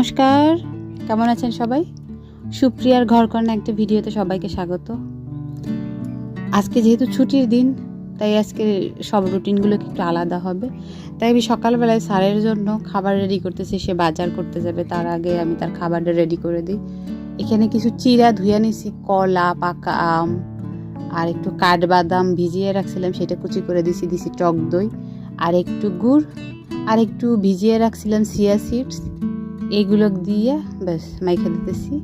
নমস্কার, কেমন আছেন সবাই? সুপ্রিয়ার ঘরকন্যা একটা ভিডিওতে সবাইকে স্বাগত। আজকে যেহেতু ছুটির দিন, তাই আজকে সব রুটিনগুলো একটু আলাদা হবে। তাই আমি সকালবেলায় স্যারের জন্য খাবার রেডি করতেছি। সে বাজার করতে যাবে, তার আগে আমি তার খাবারটা রেডি করে দিই। এখানে কিছু চিড়া ধুয়ে নিছি, কলা, পাকা আম আর একটু কাঠবাদাম ভিজিয়ে রাখছিলাম, সেটা কুচি করে দিছি টক দই আর একটু গুড় আর একটু ভিজিয়ে রাখছিলাম চিয়া সিডস, এইগুলো দিয়ে ব্যাস মাইখা দিতেছি।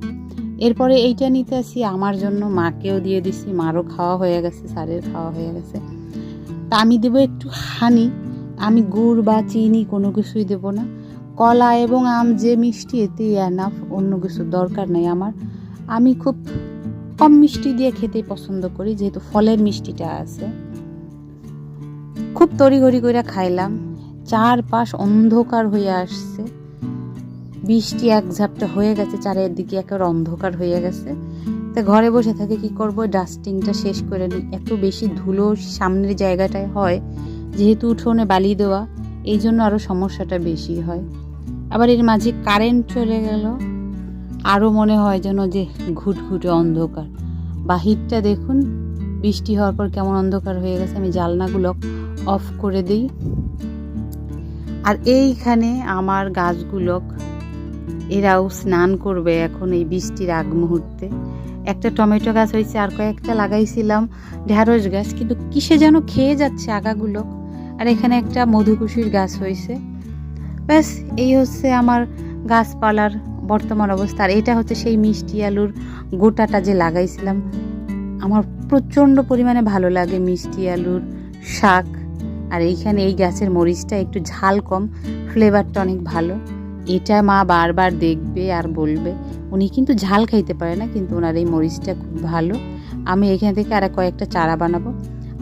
এরপরে এইটা নিতে আসি আমার জন্য, মাকেও দিয়ে দিছি, মারও খাওয়া হয়ে গেছে, স্যারের খাওয়া হয়ে গেছে। তা আমি দেবো একটু হানি, আমি গুড় বা চিনি কোনো কিছুই দেব না। কলা এবং আম যে মিষ্টি, এতেই এনাফ, অন্য কিছু দরকার নেই আমার। আমি খুব কম মিষ্টি দিয়ে খেতেই পছন্দ করি, যেহেতু ফলের মিষ্টিটা আছে। খুব তড়িঘড়ি করে খাইলাম, চারপাশ অন্ধকার হয়ে আসছে, বৃষ্টি এক ঝাপটা হয়ে গেছে, চারিদিকে একেবারে অন্ধকার হয়ে গেছে। তো ঘরে বসে থাকে কি করব, ডাস্টিংটা শেষ করে নিই। এত বেশি ধুলো সামনের জায়গাটায় হয়, যেহেতু উঠোনে বালি দেওয়া, এই জন্য আরও সমস্যাটা বেশি হয়। আবার এর মাঝে কারেন্ট চলে গেল, আরও মনে হয় যেন যে ঘুটঘুটে অন্ধকার। বাহিরটা দেখুন, বৃষ্টি হওয়ার পর কেমন অন্ধকার হয়ে গেছে। আমি জানলাগুলো অফ করে দিই। আর এইখানে আমার গাছগুলো, এরাও স্নান করবে এখন এই বৃষ্টির আগ মুহূর্তে। একটা টমেটো গাছ হয়েছে, আর কয়েকটা লাগাইছিলাম ঢেঁড়স গাছ, কিন্তু কিসে যেন খেয়ে যাচ্ছে আগাগুলো। আর এখানে একটা মধুকুশির গাছ হয়েছে। ব্যাস এই হচ্ছে আমার গাছপালার বর্তমান অবস্থা। আর এটা হচ্ছে সেই মিষ্টি আলুর গোটাটা যে লাগাইছিলাম। আমার প্রচণ্ড পরিমাণে ভালো লাগে মিষ্টি আলুর শাক। আর এইখানে এই গাছের মরিচটা একটু ঝাল কম, ফ্লেভারটা অনেক ভালো। এটা মা বারবার দেখবে আর বলবে। উনি কিন্তু ঝাল খাইতে পারে না, কিন্তু ওনার এই মরিচটা খুব ভালো। আমি এখান থেকে আর কয়েকটা চারা বানাবো।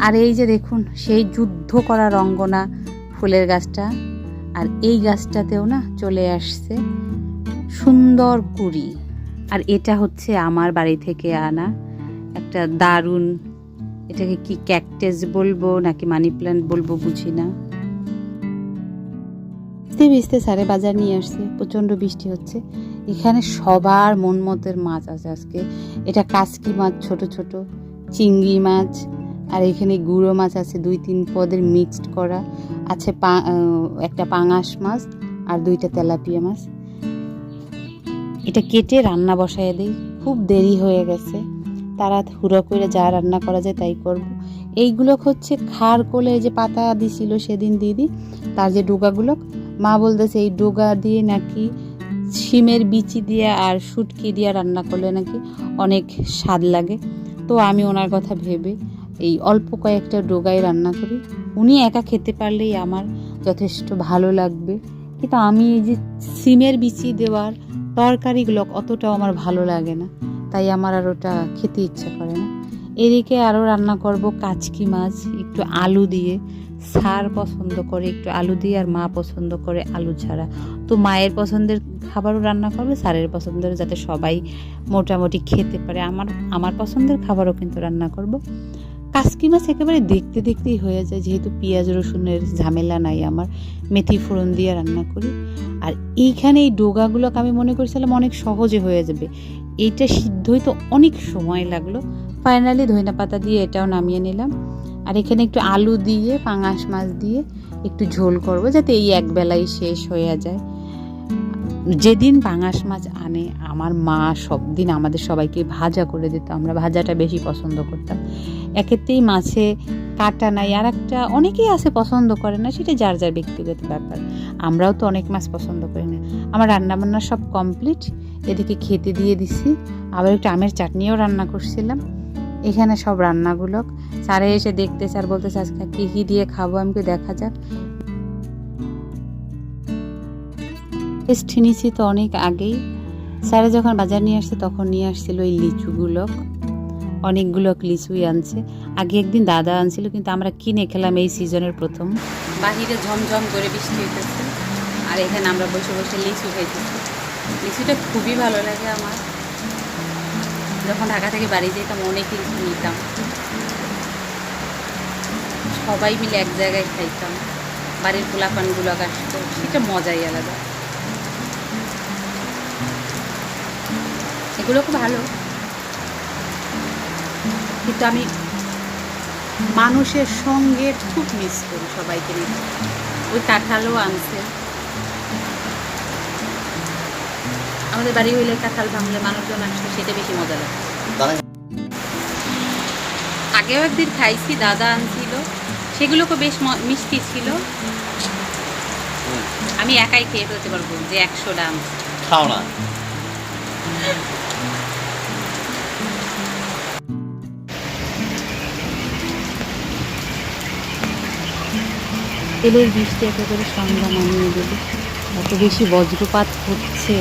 আর এই যে দেখুন, সেই যুদ্ধ করা রঙ্গনা ফুলের গাছটা, আর এই গাছটাতেও না চলে আসছে সুন্দর কুড়ি। আর এটা হচ্ছে আমার বাড়ি থেকে আনা একটা দারুণ, এটাকে কি ক্যাকটাস বলবো নাকি মানি প্ল্যান্ট বলবো বুঝি না। ভিজতে স্যারে বাজার নিয়ে আসছে, প্রচণ্ড বৃষ্টি হচ্ছে। এখানে সবার মন মতের মাছ আছে আজকে। এটা কাচকি মাছ, ছোট ছোট চিংড়ি মাছ, আর এখানে গুঁড়ো মাছ আছে 2-3 পদের মিক্সড করা আছে, একটা পাঙাশ মাছ আর 2টা তেলাপিয়া মাছ। এটা কেটে রান্না বসায় দিই, খুব দেরি হয়ে গেছে, তারা হুড়ো করে যা রান্না করা যায় তাই করব। এইগুলো হচ্ছে খার কোলে যে পাতা দিছিল সেদিন দিদি, তার যে ডোগাগুলো, মা বলতেছে এই ডোগা দিয়ে নাকি শিমের বিচি দিয়ে আর শুটকি দিয়ে রান্না করলে নাকি অনেক স্বাদ লাগে। তো আমি ওনার কথা ভেবে এই অল্প কয়েকটা ডোগায় রান্না করি। উনি একা খেতে পারলেই আমার যথেষ্ট ভালো লাগবে, কিন্তু আমি এই যে শিমের বিচি দেওয়ার তরকারিগুলো অতটাও আমার ভালো লাগে না, তাই আমার আর ওটা খেতে ইচ্ছা করে না। এদিকে আরও রান্না করব কাচকি মাছ একটু আলু দিয়ে। স্যার পছন্দ করে একটু আলু দিয়ে, আর মা পছন্দ করে আলু ছাড়া। তো মায়ের পছন্দের খাবারও রান্না করবে, স্যারের পছন্দের, যাতে সবাই মোটামুটি খেতে পারে। আমার পছন্দের খাবারও কিন্তু রান্না করব। কাচকি মাছ একেবারে দেখতে দেখতেই হয়ে যায়, যেহেতু পেঁয়াজ রসুনের ঝামেলা নাই আমার, মেথি ফোড়ন দিয়ে রান্না করি। আর এইখানে এই ডোগাগুলোকে আমি মনে করেছিলাম অনেক সহজে হয়ে যাবে, এইটা সিদ্ধ হইতে অনেক সময় লাগলো। ফাইনালি ধইনা পাতা দিয়ে এটাও নামিয়ে নিলাম। আর এখানে একটু আলু দিয়ে পাঙাশ মাছ দিয়ে একটু ঝোল করব, যাতে এই একবেলাই শেষ হয়ে যায়। যেদিন পাঙাশ মাছ আনে আমার মা, সব দিন আমাদের সবাইকে ভাজা করে দিত, আমরা ভাজাটা বেশি পছন্দ করতাম। একেতেই মাছে কাটা নাই, আর একটা অনেকেই আছে পছন্দ করে না, সেটা যার যার ব্যক্তিগত ব্যাপার। আমরাও তো অনেক মাছ পছন্দ করি না। আমার রান্নাবান্না সব কমপ্লিট, এদিকে খেতে দিয়ে দিছি। আবার একটু আমের চাটনিও রান্না করছিলাম। এখানে সব রান্নাগুলো স্যারে এসে দেখতে, স্যার বলতেছে আজকে কী কী দিয়ে খাবো। আমি দেখা যাক, টেস্ট নিয়েছি তো অনেক আগেই। স্যারে যখন বাজার নিয়ে আসছে তখন নিয়ে আসছিল এই লিচুগুলো, অনেকগুলো লিচুই আনছে। আগে একদিন দাদা আনছিল, কিন্তু আমরা কিনে খেলাম এই সিজনের প্রথম। বাহিরে ঝমঝম করে বৃষ্টি হইতেছে, আর এখানে আমরা বসে বসে লিচু খাইতেছি। লিচুটা খুবই ভালো লাগে আমার। যখন ঢাকা থেকে বাড়ি যেতাম অনেক লিচু নিতাম, সবাই মিলে এক জায়গায় খাইতাম, বাড়ির পোলাপানগুলো আসতো, সেটা মজাই আলাদা। এগুলো খুব ভালো, কিন্তু আমি মানুষের সঙ্গে খুব মিস করি সবাইকে নিয়ে। ওই কাঁঠালও আনছে, আমাদের বাড়ি হইলে কাঁঠাল ভাঙলে মানুষজন আসলে সেটা বেশি মজা লাগে। আগেও একদিন খাইছি, দাদা আনছিল, সেগুলোকে বেশ মিষ্টি ছিল। আমি একাই খেয়ে ফেলতে পারবো যে 100 দাম খাও না। তেলের বৃষ্টি একেবারে সন্ধ্যা নামিয়ে দেবে, এত বেশি বজ্রপাত হচ্ছে,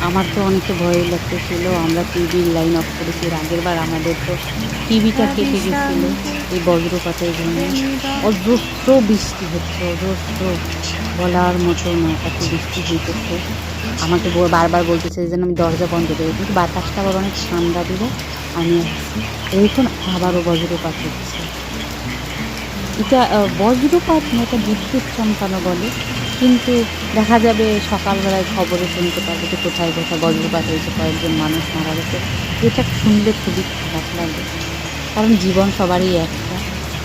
আমার তো অনেকটা ভয় লাগতেছিল। আমরা টিভির লাইন অফ করেছি, আগের বার আমাদের তো টিভিটা কেটে গেছিলো এই বজ্রপাতের জন্য। অজস্র বৃষ্টি হচ্ছে, অজস্র, বলার মতো না, এত বৃষ্টি হইতেছে। আমাকে বারবার বলতেছে যেন আমি দরজা বন্ধ করি, কিন্তু বাতাসটা আবার অনেক ঠান্ডা দিল, আমি আসছি। এখন আবারও বজ্রপাত হচ্ছে। এটা বজ্রপাত না, এটা বিদ্যুৎ চমকানো বলে, কিন্তু দেখা যাবে সকালবেলায় খবরে শুনতে পারবে যে কোথায় কোথায় বজ্রপাত হয়েছে, কয়েকজন মানুষ মারা গেছে। এটা শুনলে খুবই খারাপ লাগে, কারণ জীবন সবারই একটা,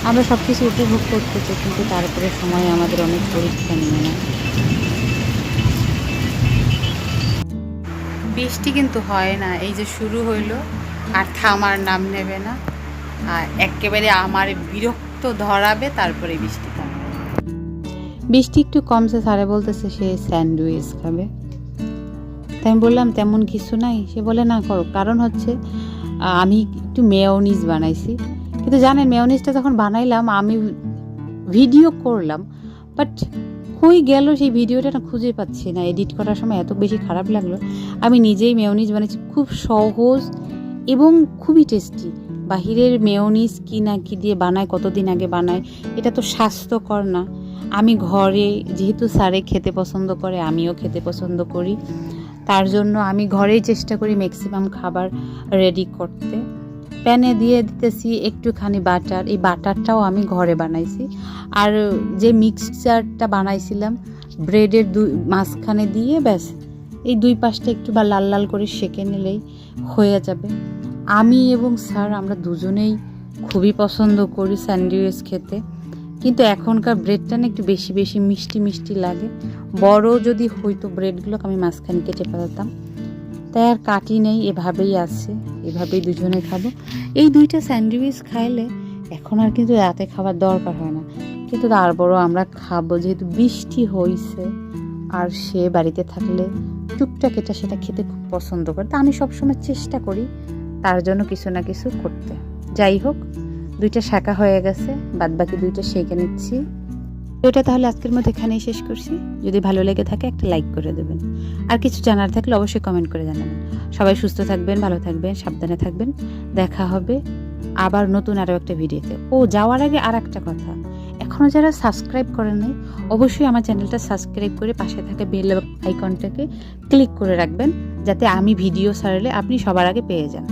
আমরা সব কিছু উপভোগ করতেছি, কিন্তু তারপরে সময় আমাদের অনেক পরীক্ষা নিয়ে নেয়। বৃষ্টি কিন্তু হয় না, এই যে শুরু হইলো আর থামার নাম নেবে না, আর একেবারে আমার বিরক্ত ধরাবে, তারপরে বৃষ্টি থামবে। বৃষ্টি একটু কমছে, স্যারে বলতেছে সে স্যান্ডউইচ খাবে। তাই আমি বললাম তেমন কিছু নাই, সে বলে না করো, কারণ হচ্ছে আমি একটু মেয়োনিজ বানাইছি, কিন্তু জানেন মেয়োনিজটা যখন বানাইলাম আমি ভিডিও করলাম, বাট কই গেল সেই ভিডিওটা না, খুঁজে পাচ্ছি না। এডিট করার সময় এত বেশি খারাপ লাগলো। আমি নিজেই মেয়োনিজ বানাইছি, খুব সহজ এবং খুবই টেস্টি। বাহিরের মেয়োনিজ কি না কি দিয়ে বানায়, কতদিন আগে বানায়, এটা তো স্বাস্থ্যকর না। আমি ঘরে, যেহেতু স্যারে খেতে পছন্দ করে, আমিও খেতে পছন্দ করি, তার জন্য আমি ঘরেই চেষ্টা করি ম্যাক্সিমাম খাবার রেডি করতে। প্যানে দিয়ে দিতেছি একটুখানি বাটার, এই বাটারটাও আমি ঘরে বানাইছি। আর যে মিক্সচারটা বানাইছিলাম ব্রেডের মাঝখানে দিয়ে, ব্যাস এই দুই পাশটা একটু বা লাল লাল করে সেঁকে নিলেই হয়ে যাবে। আমি এবং স্যার আমরা দুজনেই খুবই পছন্দ করি স্যান্ডউইচ খেতে, কিন্তু এখনকার ব্রেডটা না একটু বেশি বেশি মিষ্টি মিষ্টি লাগে। বড় যদি হইতো ব্রেডগুলোকে আমি মাঝখানে কেটে ফেলতাম, তাই আর কাটি নেই, এভাবেই আছে, এভাবেই দুজনে খাবো। এই দুইটা স্যান্ডউইচ খাইলে এখন আর কিন্তু রাতে খাবার দরকার হয় না, কিন্তু তারপরও আমরা খাবো, যেহেতু বৃষ্টি হয়েছে আর সে বাড়িতে থাকলে টুকটাক এটা সেটা খেতে খুব পছন্দ করে। তা আমি সবসময় চেষ্টা করি তার জন্য কিছু না কিছু করতে। যাই হোক, দুইটা শাঁকা হয়ে গেছে, বাদ বাকি দুইটা সেঁকে নিচ্ছি। ওটা তাহলে আজকের মধ্যে এখানেই শেষ করছি। যদি ভালো লেগে থাকে একটা লাইক করে দেবেন, আর কিছু জানার থাকলে অবশ্যই কমেন্ট করে জানাবেন। সবাই সুস্থ থাকবেন, ভালো থাকবেন, সাবধানে থাকবেন। দেখা হবে আবার নতুন আরও একটা ভিডিওতে। যাওয়ার আগে আর একটা কথা, এখনও যারা সাবস্ক্রাইব করেন নাই, অবশ্যই আমার চ্যানেলটা সাবস্ক্রাইব করে পাশে থাকা বেল আইকনটাকে ক্লিক করে রাখবেন, যাতে আমি ভিডিও ছাড়লে আপনি সবার আগে পেয়ে যান।